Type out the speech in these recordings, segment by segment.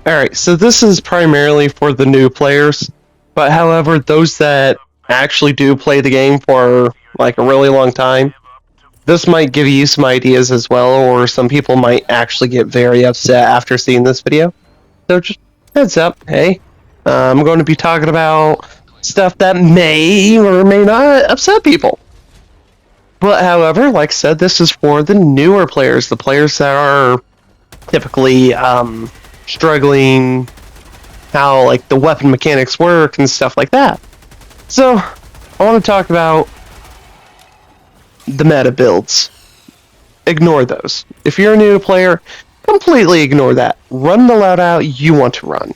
Alright, so this is primarily for the new players, but however, those that actually do play the game for like a really long time, this might give you some ideas as well, or some people might actually get very upset after seeing this video. So just heads up, hey, I'm going to be talking about stuff that may or may not upset people. But however, like I said, this is for the newer players, the players that are typically struggling how like the weapon mechanics work and stuff like that. So I want to talk about the meta builds. Ignore those. If you're a new player, completely ignore that. Run the loadout you want to run.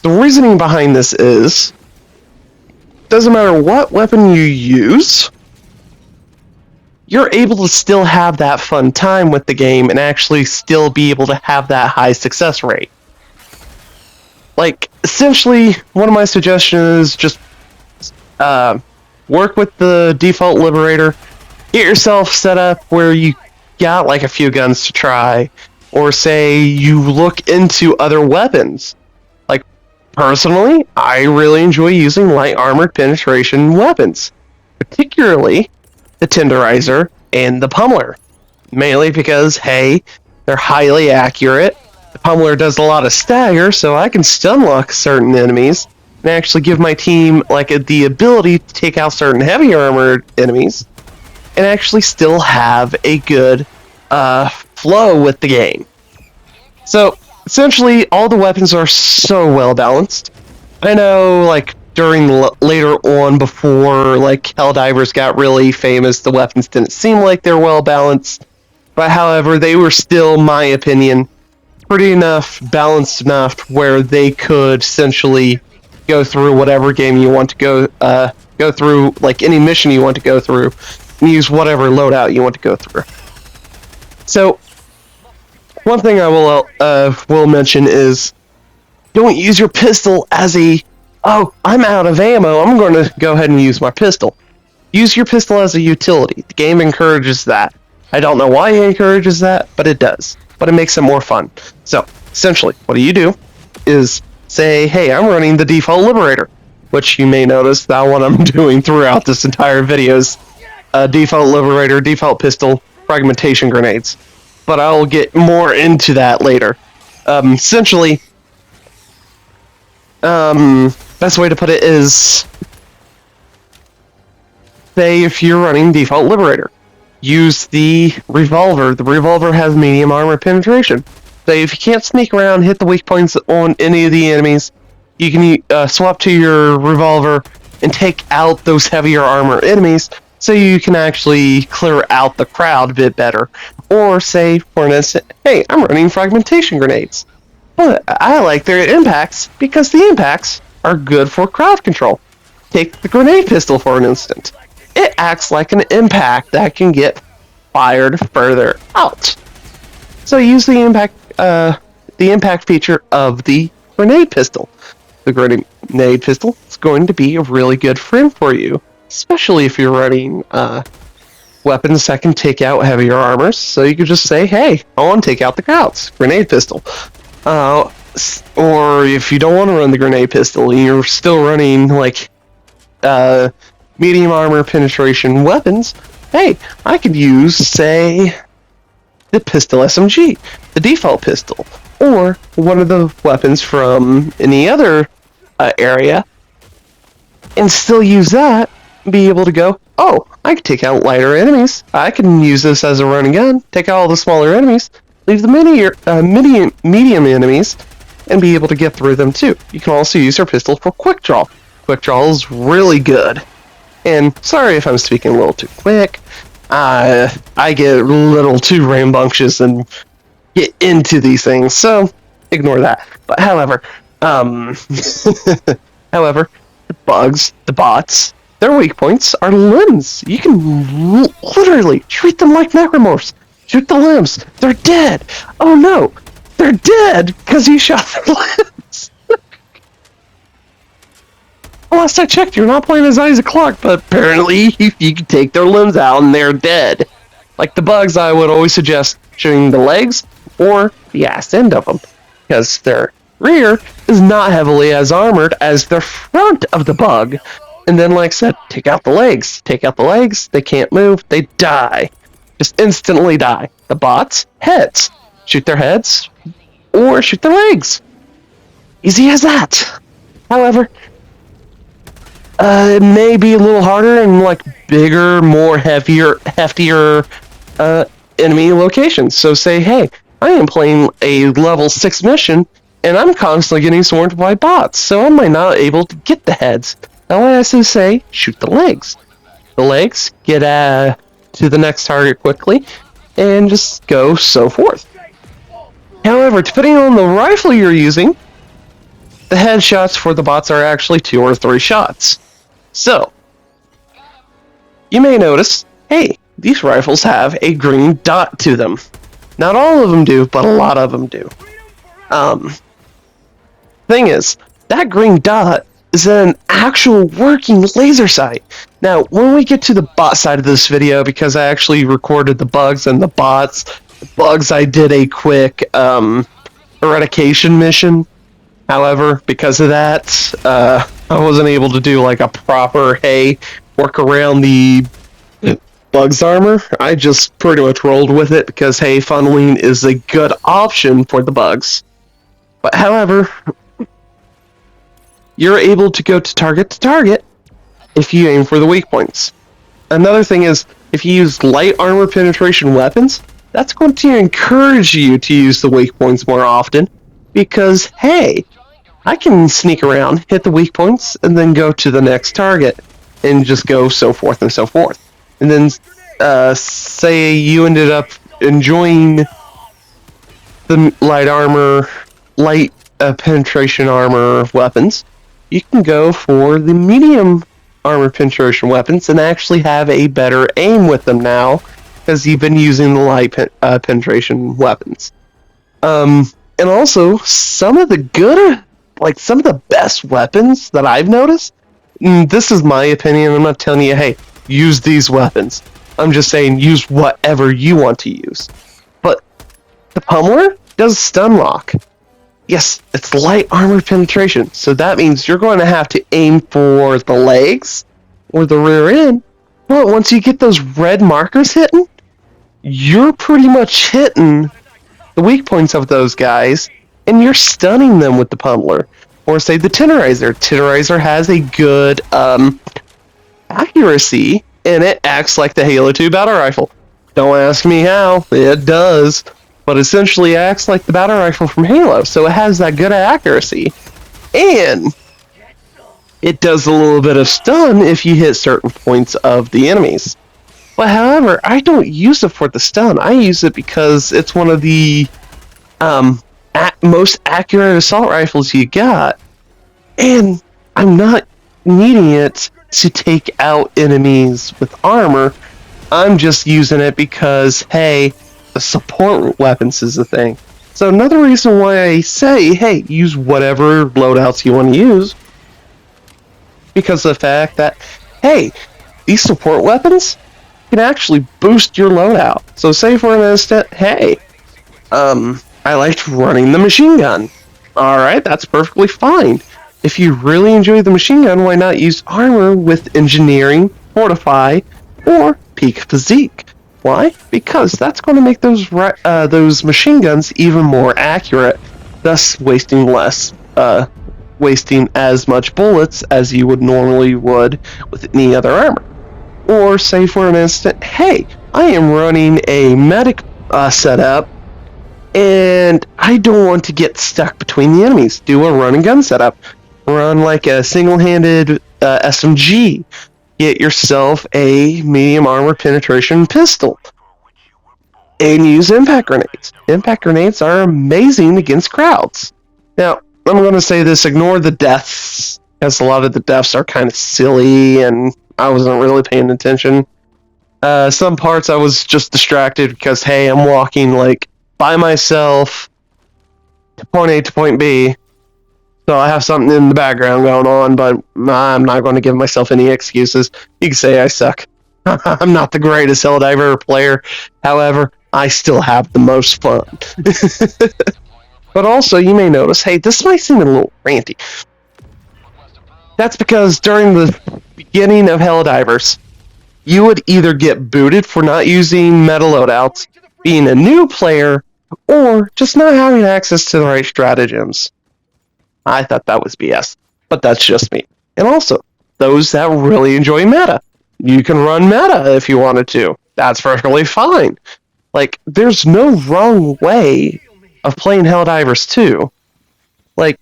The reasoning behind this is, doesn't matter what weapon you use, you're able to still have that fun time with the game and actually still be able to have that high success rate. Like, essentially, one of my suggestions is just work with the default Liberator, get yourself set up where you got like a few guns to try, or say you look into other weapons. Like, personally, I really enjoy using light armored penetration weapons, particularly the Tenderizer and the Pummeler, mainly because, hey, they're highly accurate. The Pummeler does a lot of stagger, so I can stun lock certain enemies and actually give my team like the ability to take out certain heavy armored enemies and actually still have a good flow with the game. So essentially, all the weapons are so well balanced. I know, like, during later on, before like Helldivers got really famous, the weapons didn't seem like they're well balanced, but however, they were still, my opinion, pretty enough balanced enough where they could essentially go through whatever game you want to go through, like any mission you want to go through, and use whatever loadout you want to go through. So one thing I will mention is, don't use your pistol as a, oh, I'm out of ammo, I'm going to go ahead and use my pistol. Use your pistol as a utility. The game encourages that. I don't know why it encourages that, but it does. But it makes it more fun. So, essentially, what do is say, hey, I'm running the default Liberator, which you may notice that one I'm doing throughout this entire video's default Liberator, default pistol, fragmentation grenades. But I'll get more into that later. Essentially, best way to put it is, say if you're running default Liberator, use the Revolver. The Revolver has medium armor penetration. So if you can't sneak around, hit the weak points on any of the enemies, you can swap to your Revolver and take out those heavier armor enemies, so you can actually clear out the crowd a bit better. Or say, for an instant, hey, I'm running fragmentation grenades. But I like their impacts because the impacts are good for crowd control. Take the grenade pistol for an instant. It acts like an impact that can get fired further out. So use the impact feature of the grenade pistol. The grenade pistol is going to be a really good friend for you, especially if you're running weapons that can take out heavier armors. So you could just say, hey, I want to take out the crowds. Grenade pistol. Or if you don't want to run the grenade pistol, you're still running like medium armor penetration weapons, hey, I could use, say, the pistol SMG, the default pistol, or one of the weapons from any other area, and still use that, be able to go, oh, I can take out lighter enemies, I can use this as a running gun, take out all the smaller enemies, leave the medium enemies, and be able to get through them too. You can also use your pistol for quick draw. Quick draw is really good. And sorry if I'm speaking a little too quick. I get a little too rambunctious and get into these things, so ignore that. But however, however, the bugs, the bots, their weak points are limbs. You can literally treat them like necromorphs. Shoot the limbs. They're dead. Oh no, they're dead because you shot their limbs. Last I checked, you're not playing as Isaac Clarke, but apparently you can take their limbs out and they're dead. Like the bugs, I would always suggest shooting the legs or the ass end of them. because their rear is not heavily as armored as the front of the bug. And then, like I said, take out the legs. Take out the legs, they can't move, they die. Just instantly die. The bots, heads. Shoot their heads, or shoot their legs. Easy as that. However, it may be a little harder in like bigger, more heftier enemy locations. So say, hey, I am playing a level 6 mission, and I'm constantly getting swarmed by bots, so I might not be able to get the heads. Now I also say, shoot the legs. The legs, get to the next target quickly, and just go so forth. However, depending on the rifle you're using, the headshots for the bots are actually 2 or 3 shots. So, you may notice, hey, these rifles have a green dot to them. Not all of them do, but a lot of them do. Thing is, that green dot is an actual working laser sight. Now, when we get to the bot side of this video, because I actually recorded the bugs and the bots, I did a quick eradication mission. However, because of that, I wasn't able to do like a proper, hey, work around the bugs armor. I just pretty much rolled with it because, hey, funneling is a good option for the bugs. But however, you're able to go to target if you aim for the weak points. Another thing is, if you use light armor penetration weapons, that's going to encourage you to use the weak points more often, because, hey, I can sneak around, hit the weak points, and then go to the next target, and just go so forth and so forth. And then, say you ended up enjoying the light penetration armor weapons, you can go for the medium armor penetration weapons and actually have a better aim with them now, because you've been using the light penetration weapons. And also, some of the best weapons that I've noticed, this is my opinion, I'm not telling you, hey, use these weapons. I'm just saying, use whatever you want to use. But the pummeler does stun lock. Yes, it's light armor penetration, so that means you're going to have to aim for the legs or the rear end. But once you get those red markers hitting, you're pretty much hitting the weak points of those guys, and you're stunning them with the pummeler. Or say the tenderizer. Tenderizer has a good accuracy, and it acts like the Halo 2 battle rifle. Don't ask me how, it does. But essentially acts like the battle rifle from Halo, so it has that good accuracy. And it does a little bit of stun if you hit certain points of the enemies. But however, I don't use it for the stun. I use it because it's one of the most accurate assault rifles you got. And I'm not needing it to take out enemies with armor. I'm just using it because, hey, the support weapons is the thing. So another reason why I say, hey, use whatever loadouts you want to use, because of the fact that, hey, these support weapons can actually boost your loadout. So say for an instant, hey, I liked running the machine gun. Alright, that's perfectly fine. If you really enjoy the machine gun, why not use armor with engineering, fortify, or peak physique? Why? Because that's going to make those machine guns even more accurate, thus wasting as much bullets as you would normally would with any other armor. Or say for an instant, hey, I am running a medic setup, and I don't want to get stuck between the enemies. Do a run and gun setup. Run like a single-handed SMG. Get yourself a medium armor penetration pistol. And use impact grenades. Impact grenades are amazing against crowds. Now, I'm going to say this, ignore the deaths, as a lot of the deaths are kind of silly, and I wasn't really paying attention. Some parts I was just distracted because, hey, I'm walking, like, by myself to point A to point B. So I have something in the background going on, but I'm not going to give myself any excuses. You can say I suck. I'm not the greatest Helldiver player. However, I still have the most fun. But also, you may notice, hey, this might seem a little ranty. That's because during the beginning of Helldivers, you would either get booted for not using meta loadouts, being a new player, or just not having access to the right stratagems. I thought that was BS, but that's just me. And also, those that really enjoy meta. You can run meta if you wanted to. That's perfectly fine. Like, there's no wrong way of playing Helldivers 2. Like,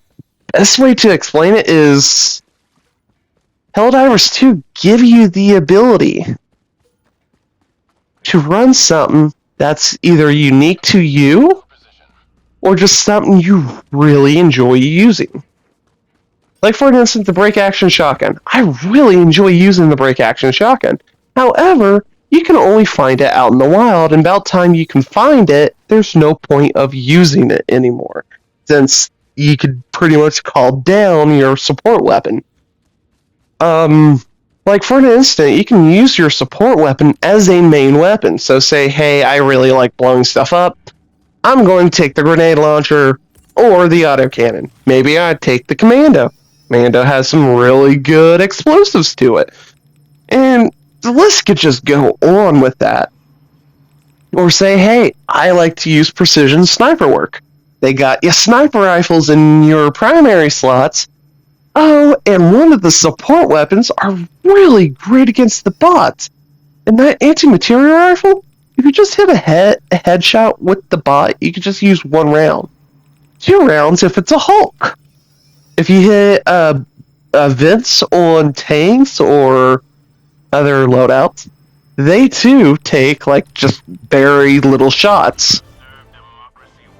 best way to explain it is Helldivers 2 give you the ability to run something that's either unique to you or just something you really enjoy using. Like, for instance, the break action shotgun. I really enjoy using the break action shotgun. However, you can only find it out in the wild, and about time you can find it, there's no point of using it anymore, since you could pretty much call down your support weapon. Like, for an instant, you can use your support weapon as a main weapon. So say, hey, I really like blowing stuff up. I'm going to take the grenade launcher or the autocannon. Maybe I'd take the commando. Commando has some really good explosives to it. And the list could just go on with that. Or say, hey, I like to use precision sniper work. They got you sniper rifles in your primary slots. Oh, and one of the support weapons are really great against the bots. And that anti-material rifle, if you just hit a headshot with the bot, you can just use 1 round. 2 rounds if it's a Hulk. If you hit vents on tanks or other loadouts, they too take like just very little shots.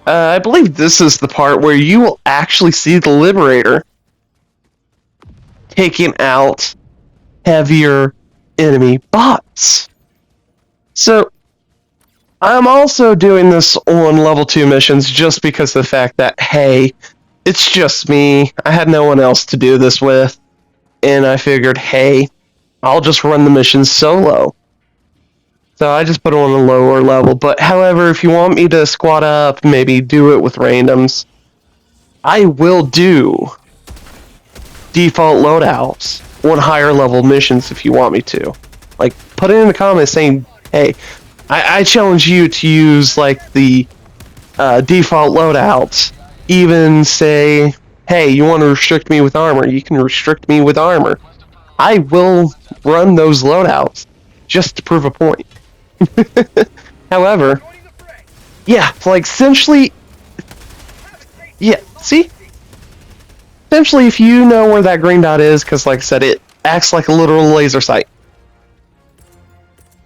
I believe this is the part where you will actually see the Liberator taking out heavier enemy bots. So I'm also doing this on level 2 missions just because of the fact that, hey, it's just me. I had no one else to do this with. And I figured, hey, I'll just run the missions solo. So I just put it on a lower level. But however, if you want me to squad up, maybe do it with randoms, I will do default loadouts on higher level missions if you want me to. Like, put it in the comments saying, hey, I challenge you to use like the default loadouts. Even say, hey, you want to restrict me with armor, you can restrict me with armor. I will run those loadouts just to prove a point. However, yeah, like essentially, yeah, see? Essentially, if you know where that green dot is, because like I said, it acts like a literal laser sight.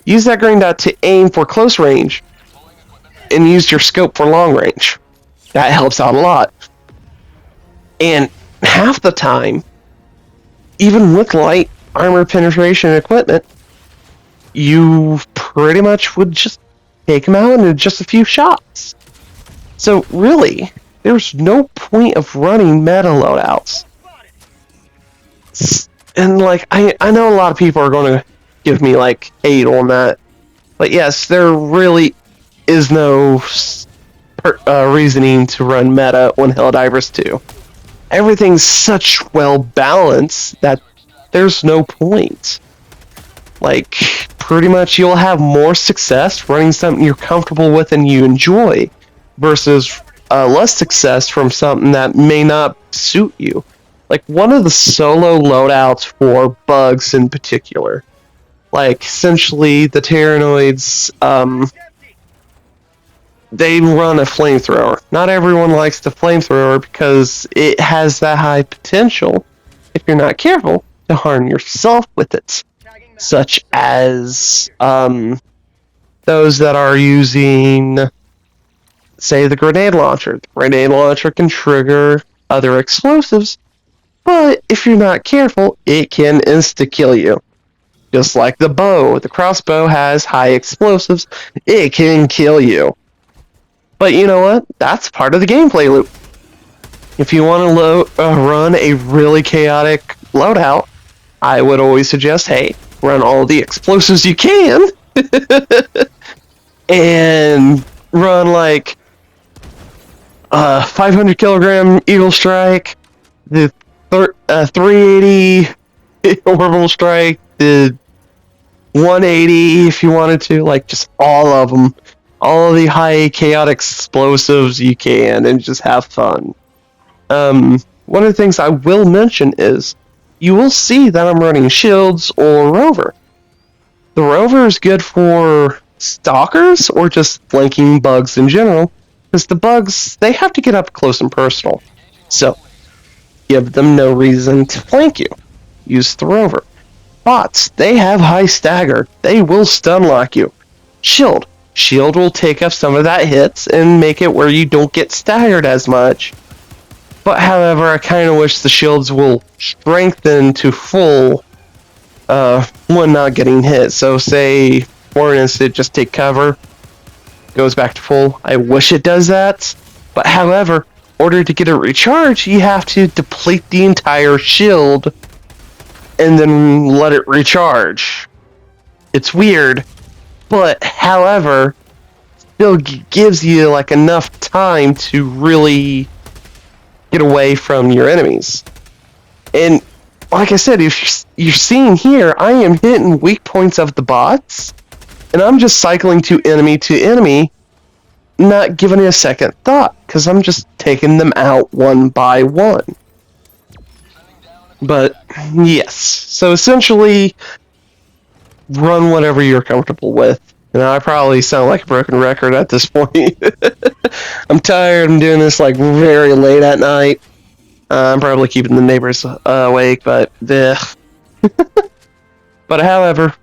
Use that green dot to aim for close range, and use your scope for long range. That helps out a lot. And half the time, even with light armor penetration equipment, you pretty much would just take them out in just a few shots. So really, there's no point of running meta loadouts. And like, I know a lot of people are going to give me like hate on that, but yes, there really is no reasoning to run meta on Helldivers 2. Everything's such well balanced that there's no point. Like, pretty much you'll have more success running something you're comfortable with and you enjoy versus less success from something that may not suit you. Like, one of the solo loadouts for bugs in particular, like essentially the Tyrannoids, they run a flamethrower. Not everyone likes the flamethrower because it has that high potential, if you're not careful, to harm yourself with it. Such as those that are using, say, the grenade launcher. The grenade launcher can trigger other explosives, but if you're not careful, it can insta-kill you. Just like the bow. The crossbow has high explosives. It can kill you. But you know what? That's part of the gameplay loop. If you want to run a really chaotic loadout, I would always suggest, hey, run all the explosives you can. And run like 500 kilogram Eagle Strike, the 380 Orbital Strike, the 180 if you wanted to, like just all of them, all of the high chaotic explosives you can, and just have fun. One of the things I will mention is you will see that I'm running shields or rover. The rover is good for stalkers or just flanking bugs in general, because the bugs, they have to get up close and personal. So give them no reason to flank you. Use the rover. Bots, they have high stagger. They will stun lock you. Shield. Shield will take up some of that hits and make it where you don't get staggered as much. But however, I kind of wish the shields will strengthen to full when not getting hit. So say, for instance, just take cover, goes back to full. I wish it does that. But however, in order to get it recharged, you have to deplete the entire shield and then let it recharge. It's weird, but however, still gives you like enough time to really get away from your enemies. And like I said, if you're seeing here, I am hitting weak points of the bots, and I'm just cycling to enemy, not giving it a second thought, because I'm just taking them out one by one. But yes, so essentially, run whatever you're comfortable with. And I probably sound like a broken record at this point. I'm tired. I'm doing this like very late at night. I'm probably keeping the neighbors awake, but ugh. But however,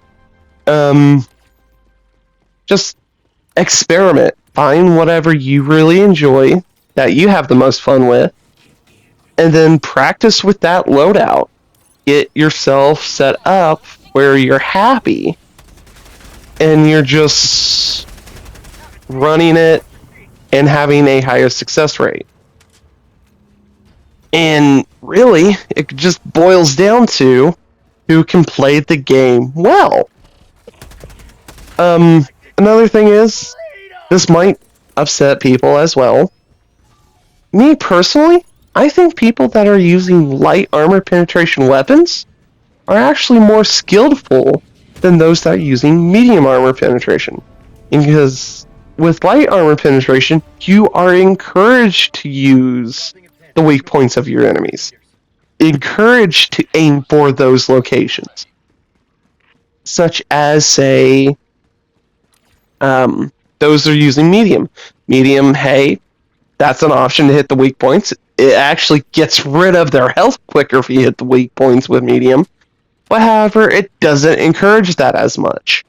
just experiment. Find whatever you really enjoy, that you have the most fun with, and then practice with that loadout. Get yourself set up where you're happy, and you're just running it and having a higher success rate. And really, it just boils down to who can play the game well. Another thing is, this might upset people as well. Me personally, I think people that are using light armor penetration weapons are actually more skillful than those that are using medium armor penetration. Because with light armor penetration, you are encouraged to use the weak points of your enemies. Encouraged to aim for those locations. Such as, say, those are using medium. Medium, hey, that's an option to hit the weak points. It actually gets rid of their health quicker if you hit the weak points with medium. But however, it doesn't encourage that as much.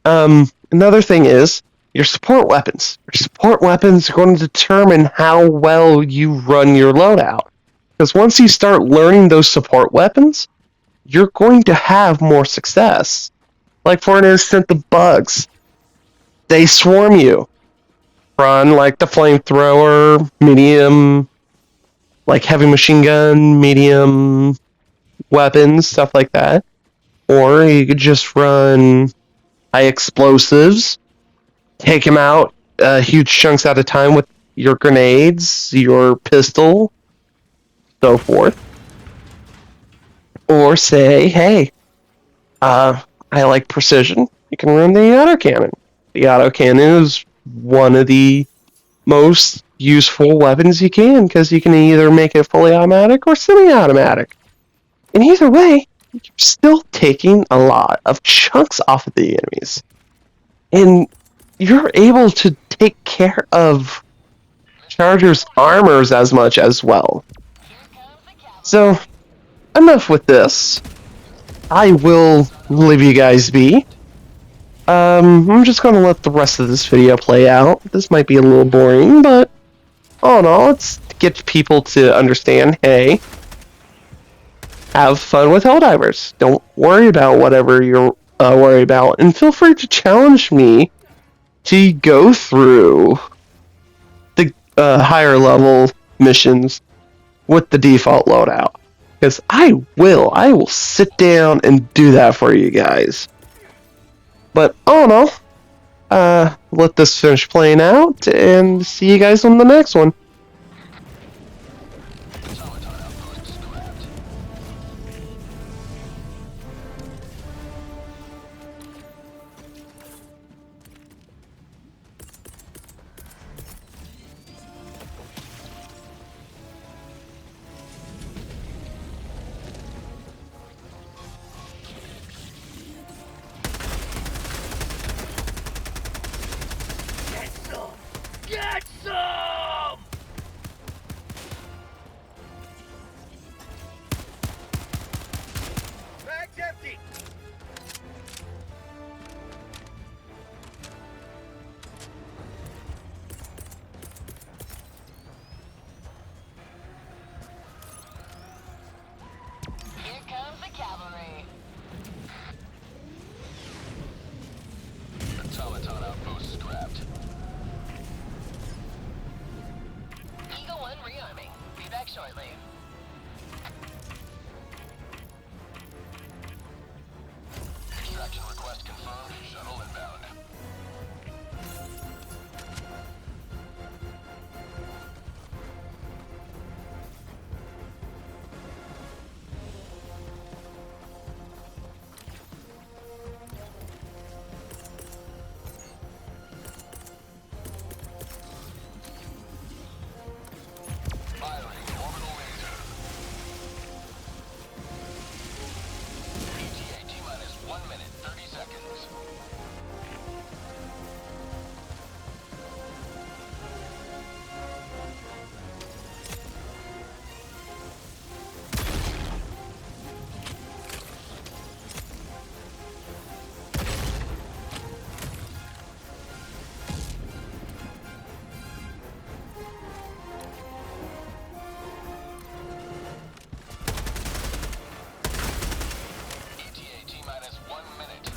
Another thing is your support weapons. Your support weapons are going to determine how well you run your loadout. Because once you start learning those support weapons, you're going to have more success. Like for instance, the bugs. They swarm you. Run like the flamethrower, medium, like heavy machine gun, medium weapons, stuff like that. Or you could just run high explosives, take them out huge chunks at a time with your grenades, your pistol, so forth. Or say, hey, I like precision. You can run the autocannon. The autocannon is one of the most useful weapons you can, because you can either make it fully automatic or semi-automatic. And either way, you're still taking a lot of chunks off of the enemies. And you're able to take care of Charger's armors as much as well. So, enough with this. I will leave you guys be. I'm just going to let the rest of this video play out. This might be a little boring, but all in all, it's to get people to understand, hey, have fun with Helldivers. Don't worry about whatever you're worried about, and feel free to challenge me to go through the higher level missions with the default loadout. Because I will sit down and do that for you guys. But all in all, let this finish playing out, and see you guys on the next one. shortly. Extraction request confirmed. Shuttle inbound. Firing orbital laser. ETA T-minus 1 minute, 30 seconds. ETA T-minus 1 minute.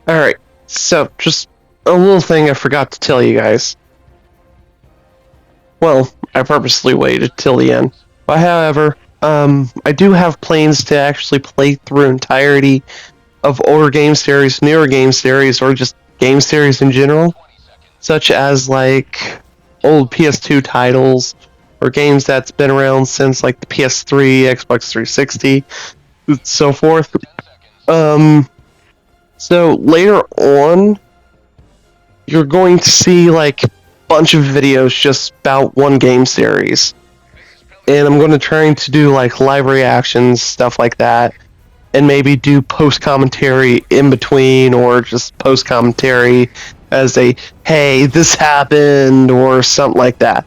Alright, so just a little thing I forgot to tell you guys. Well, I purposely waited till the end. But however, I do have plans to actually play through entirety of older game series, newer game series, or just game series in general, 20 seconds. such as like old PS2 titles or games that's been around since like the PS3, Xbox 360, so forth. 10 seconds. So later on, you're going to see like a bunch of videos just about one game series. And I'm going to try to do like live reactions, stuff like that, and maybe do post commentary in between, or just post commentary as a hey, this happened, or something like that.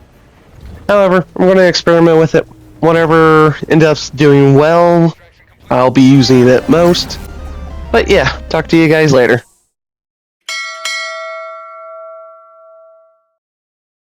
However, I'm going to experiment with it. Whatever ends up doing well, I'll be using it most. But yeah, talk to you guys later.